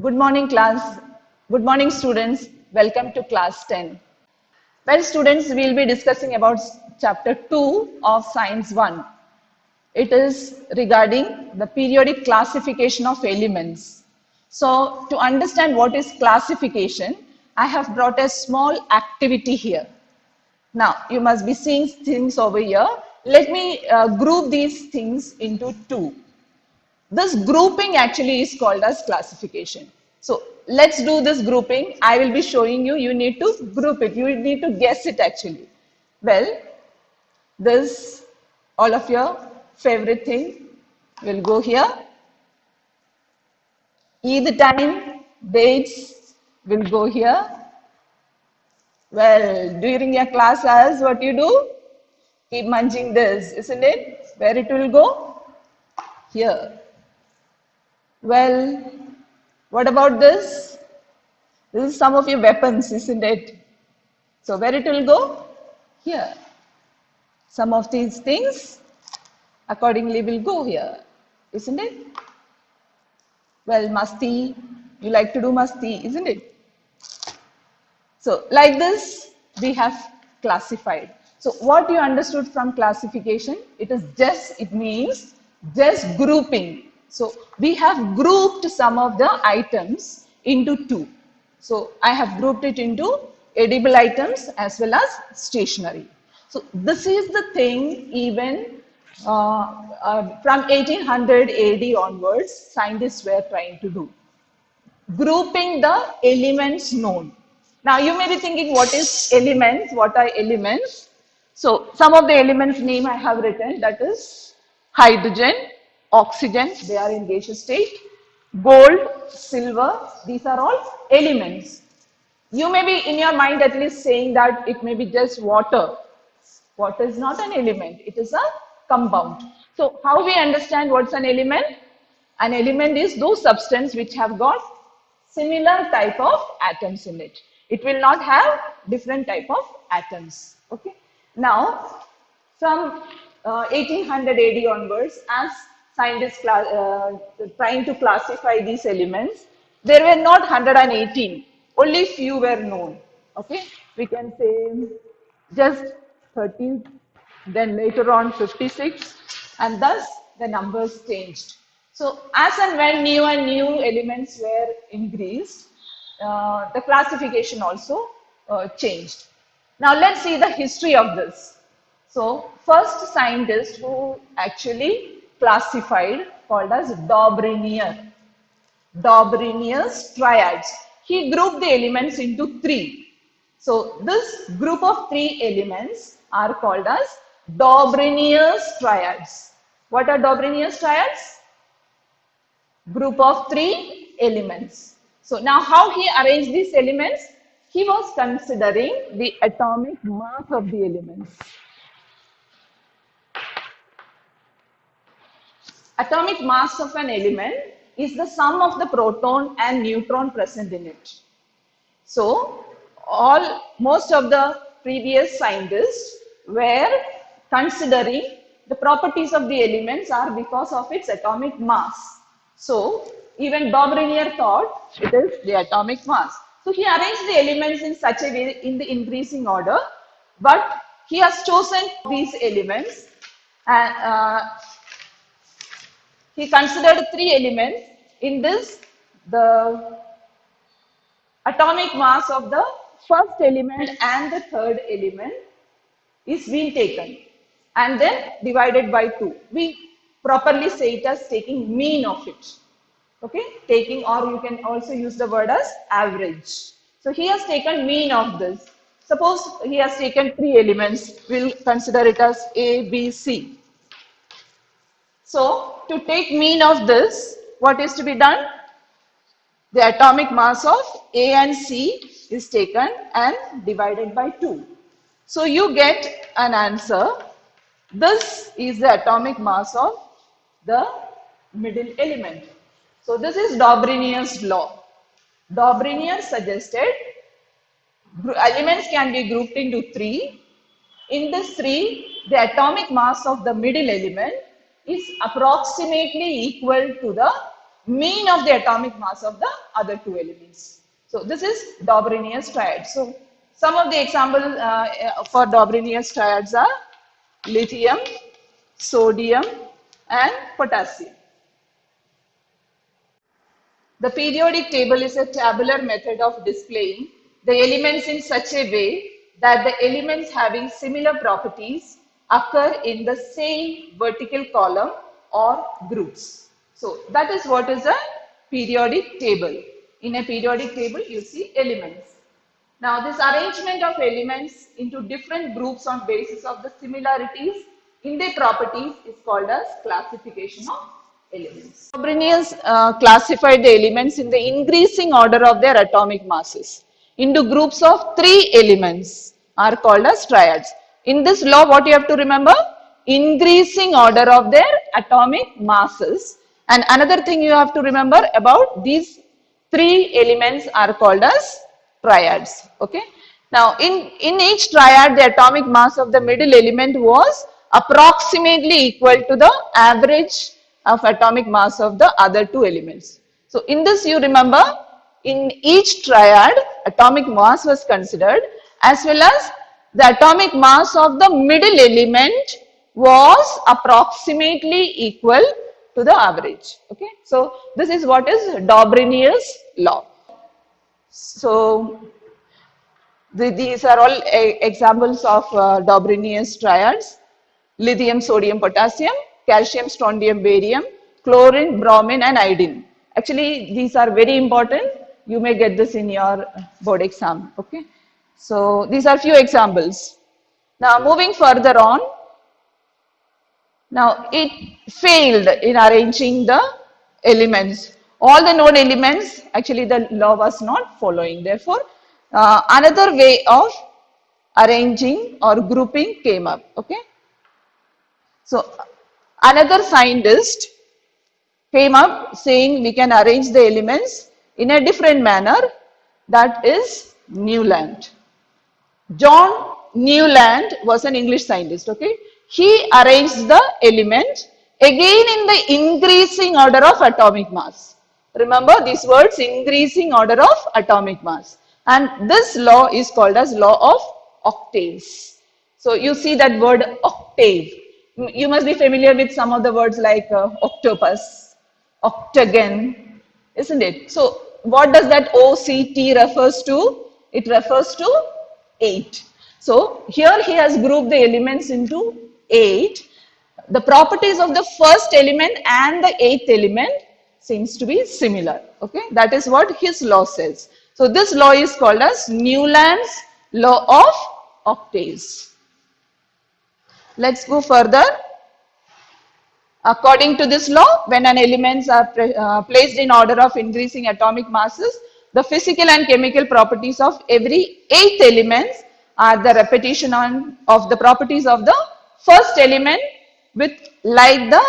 Good morning, class. Good morning, students. Welcome to class 10. Well, students, we'll be discussing about chapter 2 of Science 1. It is regarding the periodic classification of elements. So, to understand what is classification, I have brought a small activity here. Now, you must be seeing things over here. Let me group these things into two. This grouping actually is called as classification. So let's do this grouping. I will be showing you. You need to group it. You need to guess it actually. Well, this, all of your favorite thing will go here. Eid time, dates will go here. Well, during your class hours, what you do? Keep munching this, isn't it? Where it will go? Here. Well, what about this? This is some of your weapons, isn't it? So where it will go? Here. Some of these things accordingly will go here, isn't it? Well, masti, you like to do masti, isn't it? So like this, we have classified. So what you understood from classification, it means just grouping. So we have grouped some of the items into two. So I have grouped it into edible items as well as stationery. So this is the thing even from 1800 AD onwards, scientists were trying to do grouping the elements known. Now you may be thinking, what is elements? What are elements? So some of the elements name I have written, that is hydrogen, oxygen, they are in gaseous state, gold, silver, these are all elements. You may be in your mind at least saying that it may be just water. Water is not an element, it is a compound. So how we understand what's an element? An element is those substances which have got similar type of atoms in it. It will not have different type of atoms. Okay. Now, from 1800 AD onwards, as scientists trying to classify these elements, there were not 118. Only few were known. Okay. We can say just 30, then later on 56, and thus the numbers changed. So as and when new and new elements were increased, the classification also changed. Now let's see the history of this. So first scientist who actually classified called as Dobrinier. Dobrinius triads. He grouped the elements into three. So this group of three elements are called as Dobrinius triads. What are Dobrinius triads? Group of three elements. So now how he arranged these elements? He was considering the atomic mass of the elements. Atomic mass of an element is the sum of the proton and neutron present in it. So most of the previous scientists were considering the properties of the elements are because of its atomic mass. So even Dobrinier thought it is the atomic mass. So he arranged the elements in such a way in the increasing order, but he has chosen these elements and he considered three elements. In this, the atomic mass of the first element and the third element is being taken and then divided by 2. We properly say it as taking mean of it. Okay, taking, or you can also use the word as average. So he has taken mean of this. Suppose he has taken three elements, we'll consider it as A, B, C. So to take mean of this, what is to be done? The atomic mass of A and C is taken and divided by 2. So you get an answer. This is the atomic mass of the middle element. So this is Dobrinier's law. Dobrinier suggested elements can be grouped into three. In this three, the atomic mass of the middle element is approximately equal to the mean of the atomic mass of the other two elements. So this is Dobrinius triad. So some of the examples for Dobrinius triads are lithium, sodium, and potassium. The periodic table is a tabular method of displaying the elements in such a way that the elements having similar properties occur in the same vertical column or groups. So that is what is a periodic table. In a periodic table, you see elements. Now, this arrangement of elements into different groups on basis of the similarities in their properties is called as classification of elements. Frobenius classified the elements in the increasing order of their atomic masses into groups of 3 elements are called as triads. In this law, what you have to remember? Increasing order of their atomic masses. And another thing you have to remember about these 3 elements are called as triads. Okay. Now, in each triad, the atomic mass of the middle element was approximately equal to the average of atomic mass of the other 2 elements. So, in this you remember, in each triad, atomic mass was considered, as well as the atomic mass of the middle element was approximately equal to the average. Okay. So, this is what is Dobrinius law. So, these are all examples of Dobrinius triads: lithium, sodium, potassium, calcium, strontium, barium, chlorine, bromine, and iodine. Actually, these are very important. You may get this in your board exam. Okay. So, these are few examples. Now, moving further on. Now, it failed in arranging the elements. All the known elements, actually the law was not following. Therefore, another way of arranging or grouping came up. Okay. So, another scientist came up saying we can arrange the elements in a different manner, that is Newland. John Newland was an English scientist. Okay. He arranged the element again in the increasing order of atomic mass. Remember these words, increasing order of atomic mass. And this law is called as law of octaves. So you see that word octave. You must be familiar with some of the words like octopus, octagon, isn't it? So what does that OCT refers to? It refers to 8. So here he has grouped the elements into 8. The properties of the first element and the 8th element seems to be similar. Okay, that is what his law says. So this law is called as Newland's law of octaves. Let's go further. According to this law, when an elements are placed in order of increasing atomic masses, the physical and chemical properties of every 8th element are the repetition of the properties of the first element with like the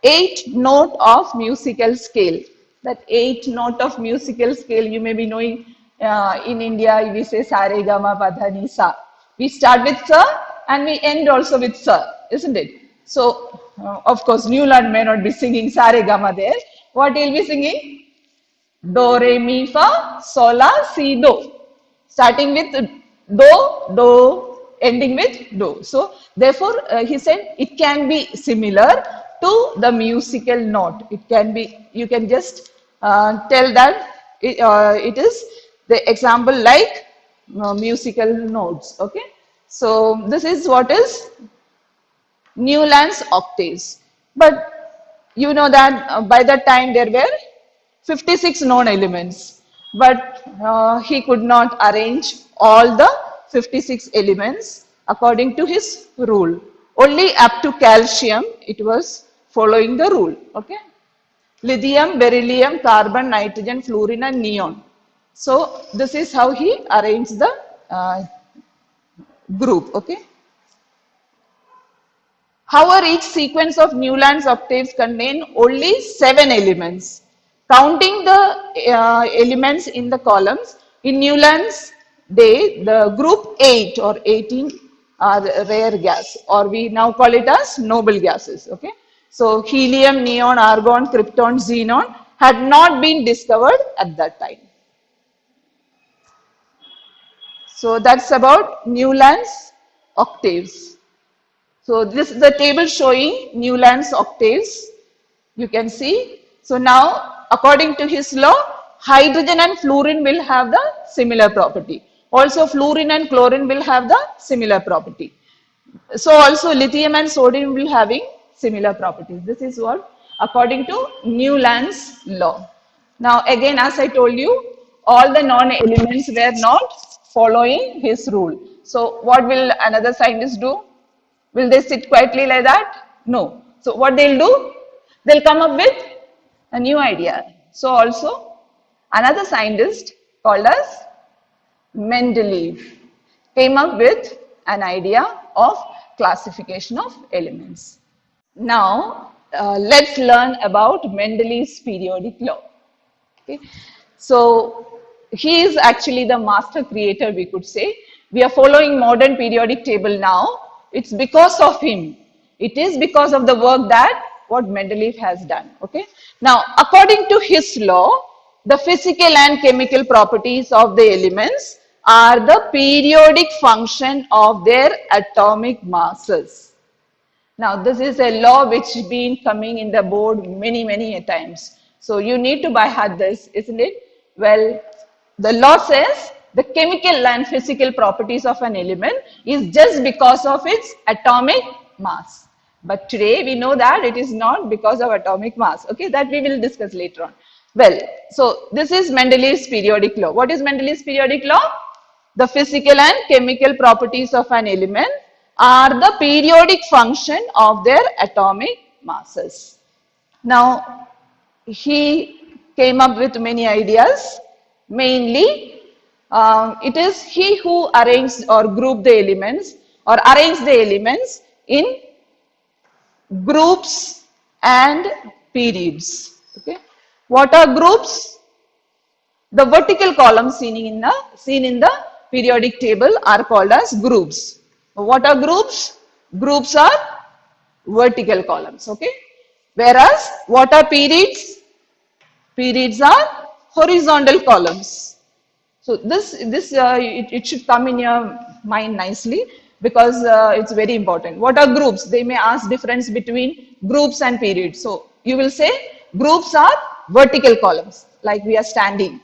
8th note of musical scale. That 8th note of musical scale you may be knowing, in India we say sa re ga ma pa dha ni sa. We start with sa and we end also with sa, isn't it? So of course Newland may not be singing sa re ga ma there. What he'll be singing? Do re mi fa sol la si do. Starting with do, ending with do. So therefore he said it can be similar to the musical note. It can be, you can just tell that it is the example like musical notes. Okay. So this is what is Newland's octaves. But you know that by that time there were 56 known elements. But he could not arrange all the 56 elements according to his rule. Only up to calcium it was following the rule. Okay. Lithium, beryllium, carbon, nitrogen, fluorine and neon. So this is how he arranged the group. Okay. However, each sequence of Newland's octaves contain only 7 elements. Counting the elements in the columns, in Newland's day, the group 8 or 18 are rare gas, or we now call it as noble gases. Okay. So helium, neon, argon, krypton, xenon had not been discovered at that time. So that's about Newland's octaves. So this is the table showing Newland's octaves. You can see. So now, according to his law, hydrogen and fluorine will have the similar property. Also, fluorine and chlorine will have the similar property. So also lithium and sodium will having similar properties. This is what according to Newland's law. Now again, as I told you, all the non-elements were not following his rule. So what will another scientist do? Will they sit quietly like that? No. So what they'll do? They'll come up with a new idea. So also another scientist called as Mendeleev came up with an idea of classification of elements. Now, let's learn about Mendeleev's periodic law. Okay. So, he is actually the master creator, we could say. We are following modern periodic table now. It's because of him. It is because of the work that what Mendeleev has done. Okay. Now, according to his law, the physical and chemical properties of the elements are the periodic function of their atomic masses. Now, this is a law which has been coming in the board many a times. So, you need to by heart this, isn't it? Well, the law says the chemical and physical properties of an element is just because of its atomic mass. But today we know that it is not because of atomic mass. Okay, that we will discuss later on. Well, so this is Mendeleev's periodic law. What is Mendeleev's periodic law? The physical and chemical properties of an element are the periodic function of their atomic masses. Now, he came up with many ideas. Mainly, it is he who arranged or grouped the elements or arranged the elements in groups and periods. Okay. What are groups? The vertical columns seen in the periodic table are called as groups. What are groups? Groups are vertical columns. Okay. Whereas what are periods? Periods are horizontal columns. So it should come in your mind nicely because it's very important. What are groups? They may ask difference between groups and periods. So you will say groups are vertical columns, like we are standing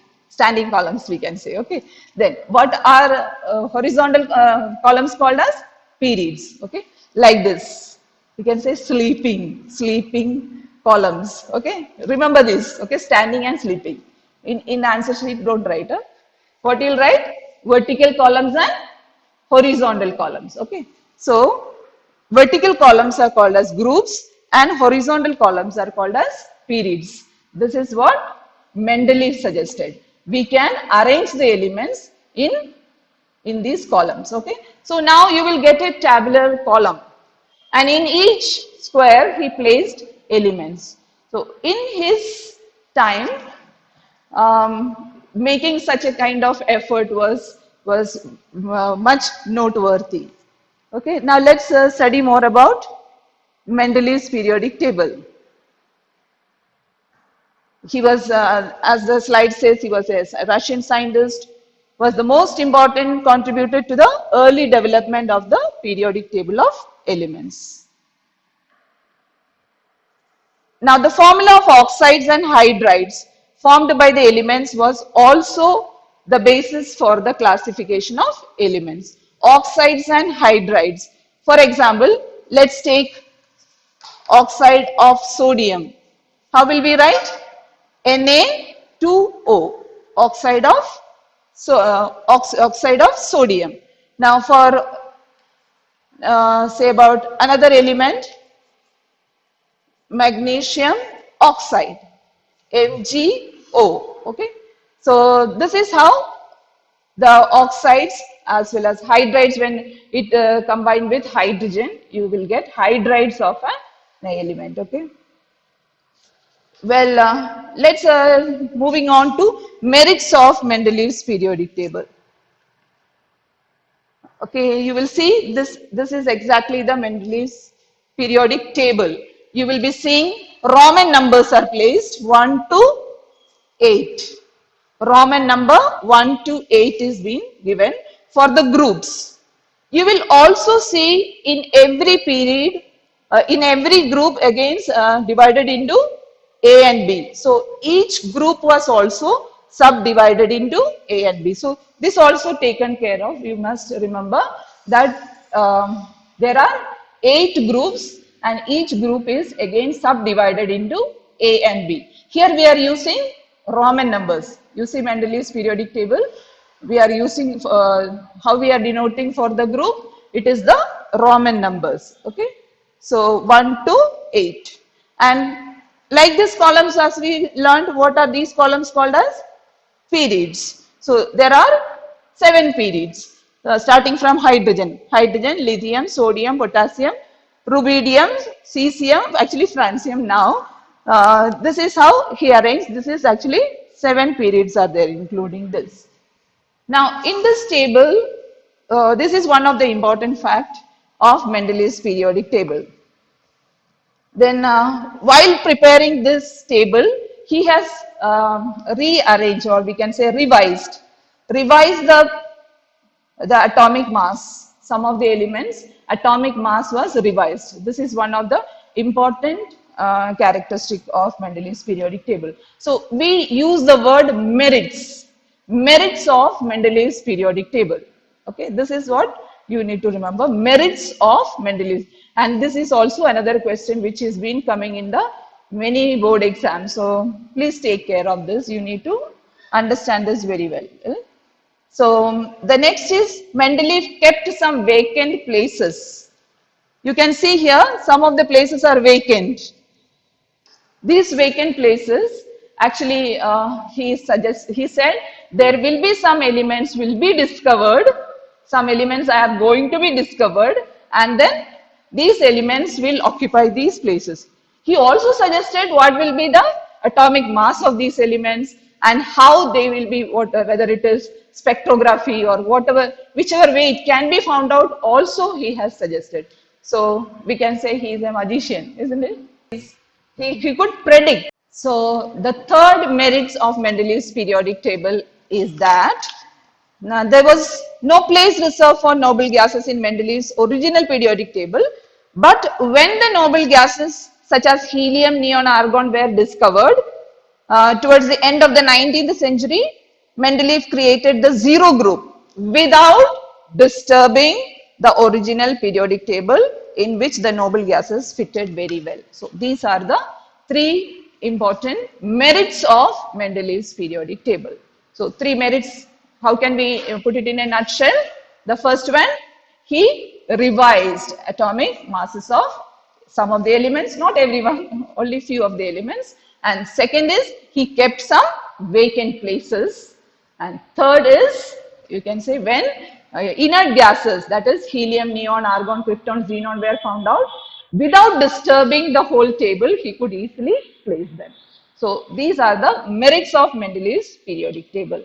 columns we can say. Okay. Then what are horizontal columns called as periods? Okay. Like this. You can say sleeping columns. Okay. Remember this. Okay. Standing and sleeping. In the answer sheet, don't write. What you'll write? Vertical columns and horizontal columns. Okay. So, vertical columns are called as groups and horizontal columns are called as periods. This is what Mendeleev suggested. We can arrange the elements in these columns. Okay. So, now you will get a tabular column and in each square he placed elements. So, in his time, making such a kind of effort was much noteworthy. Okay, now let's study more about Mendeleev's periodic table. He was, as the slide says, he was a Russian scientist, was the most important contributor to the early development of the periodic table of elements. Now, the formula of oxides and hydrides formed by the elements was also the basis for the classification of elements. Oxides and hydrides. For example, let's take oxide of sodium. How will we write? Na2O. Oxide of sodium. Now, for say about another element, magnesium oxide. MgO. Okay. So this is how the oxides as well as hydrides, when it combined with hydrogen, you will get hydrides of an element. Okay. Well, let's moving on to merits of Mendeleev's periodic table. Okay, you will see this is exactly the Mendeleev's periodic table. You will be seeing Roman numbers are placed 1 to 8. Roman number 1 to 8 is being given for the groups. You will also see in every period, in every group against divided into A and B. So each group was also subdivided into A and B. So this also taken care of. You must remember that there are 8 groups and each group is again subdivided into A and B. Here we are using Roman numbers. You see Mendeleev's periodic table. We are using how we are denoting for the group. It is the Roman numbers. Okay. So 1 to 8. And like these columns, as we learned, what are these columns called as? Periods. So there are 7 periods, starting from hydrogen, lithium, sodium, potassium, rubidium, cesium, actually francium now. This is how he arranged. This is actually 7 periods are there, including this. Now, in this table, this is one of the important fact of Mendeleev's periodic table. Then, while preparing this table, he has rearranged, or we can say revised the atomic mass. Some of the elements, atomic mass was revised. This is one of the important characteristic of Mendeleev's periodic table. So we use the word merits of Mendeleev's periodic table. Okay, this is what you need to remember, merits of Mendeleev. And this is also another question which has been coming in the many board exams. So please take care of this. You need to understand this very well. So the next is Mendeleev kept some vacant places. You can see here some of the places are vacant. These vacant places, actually he said there will be some elements will be discovered, some elements are going to be discovered, and then these elements will occupy these places. He also suggested what will be the atomic mass of these elements and how they will be, whether it is spectrography or whatever, whichever way it can be found out, also he has suggested. So we can say he is a magician, isn't it? He could predict. So the third merits of Mendeleev's periodic table is that now, there was no place reserved for noble gases in Mendeleev's original periodic table, but when the noble gases such as helium, neon, argon were discovered towards the end of the 19th century, Mendeleev created the zero group without disturbing the original periodic table in which the noble gases fitted very well. So these are the 3 important merits of Mendeleev's periodic table. So 3 merits. How can we put it in a nutshell? The first one, he revised atomic masses of some of the elements, not everyone, only few of the elements. And second is, he kept some vacant places. And third is, you can say when inert gases, that is helium, neon, argon, krypton, xenon were found out, without disturbing the whole table, he could easily place them. So these are the merits of Mendeleev's periodic table.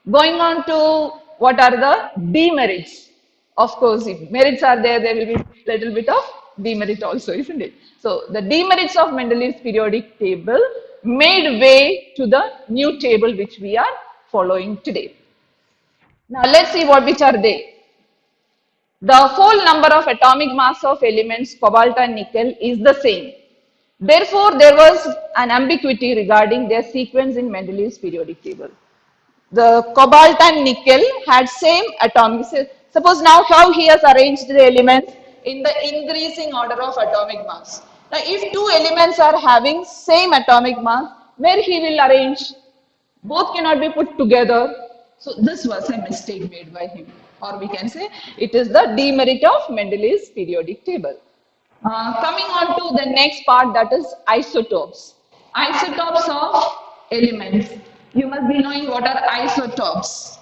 Going on to what are the demerits. Of course, if merits are there, there will be a little bit of demerit also, isn't it? So the demerits of Mendeleev's periodic table made way to the new table which we are following today. Now let's see which are they. The whole number of atomic mass of elements cobalt and nickel is the same. Therefore, there was an ambiguity regarding their sequence in Mendeleev's periodic table. The cobalt and nickel had same atomic. Suppose now how he has arranged the elements in the increasing order of atomic mass. Now, if 2 elements are having same atomic mass, where he will arrange? Both cannot be put together. So this was a mistake made by him, or we can say it is the demerit of Mendeleev's periodic table. Coming on to the next part, that is isotopes. Isotopes of elements. You must be knowing what are isotopes.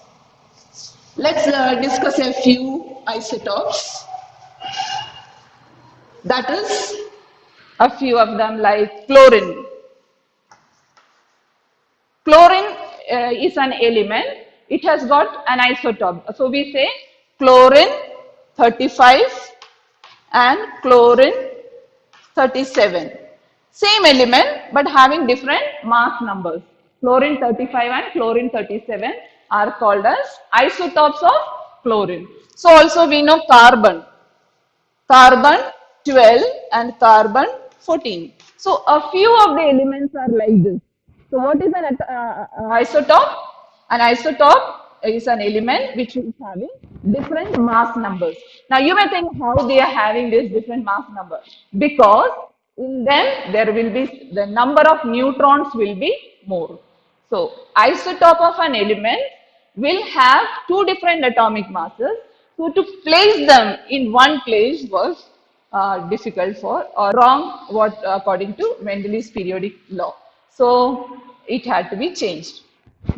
Let's discuss a few isotopes. That is a few of them, like chlorine. Chlorine is an element. It has got an isotope. So we say chlorine 35 and chlorine 37. Same element but having different mass numbers. Chlorine 35 and chlorine 37 are called as isotopes of chlorine. So also we know carbon. Carbon 12 and carbon 14. So a few of the elements are like this. So what is an isotope? An isotope is an element which is having different mass numbers. Now you may think how they are having this different mass number, because in them there will be the number of neutrons will be more. So isotope of an element will have two different atomic masses. So to place them in one place was difficult for or wrong what according to Mendel's periodic law. So it had to be changed.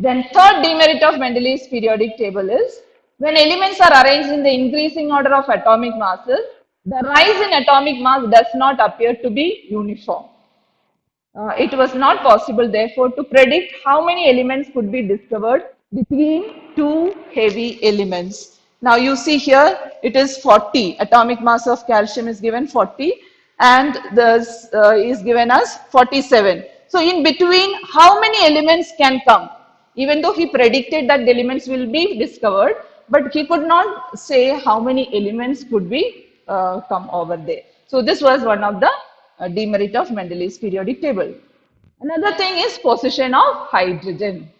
Then third demerit of Mendel's periodic table is when elements are arranged in the increasing order of atomic masses, the rise in atomic mass does not appear to be uniform. It was not possible, therefore, to predict how many elements could be discovered between two heavy elements. Now, you see here, it is 40. Atomic mass of calcium is given 40 and this is given as 47. So, in between, how many elements can come? Even though he predicted that the elements will be discovered, but he could not say how many elements could be come over there. So, this was one of the demerit of Mendel's periodic table. Another thing is position of hydrogen.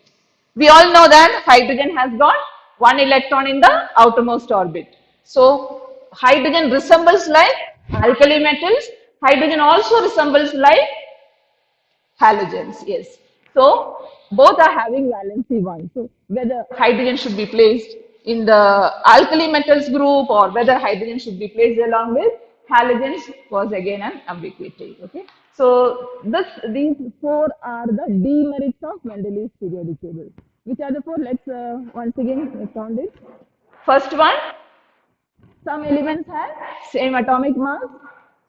We all know that hydrogen has got one electron in the outermost orbit. So hydrogen resembles like alkali metals. Hydrogen also resembles like halogens. Yes. So both are having valency 1. So whether hydrogen should be placed in the alkali metals group or whether hydrogen should be placed along with halogens was again an ambiguity. Okay. So these four are the demerits of Mendel's periodic table. Which are the four? Let's once again count it. First one, some elements have same atomic mass.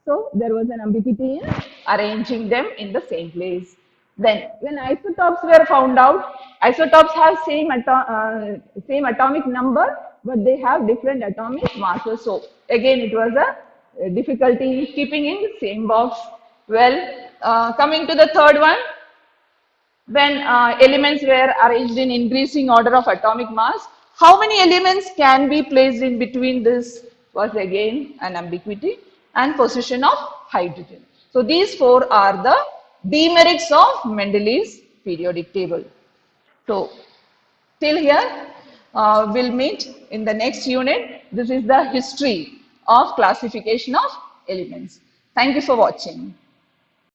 So there was an ambiguity in arranging them in the same place. Then when isotopes were found out, isotopes have same atomic number, but they have different atomic masses. So again, it was a difficulty keeping in the same box. Well, coming to the third one, when elements were arranged in increasing order of atomic mass, how many elements can be placed in between this was again an ambiguity, and position of hydrogen. So these four are the demerits of Mendel's periodic table. So till here, we'll meet in the next unit. This is the history of classification of elements. Thank you for watching.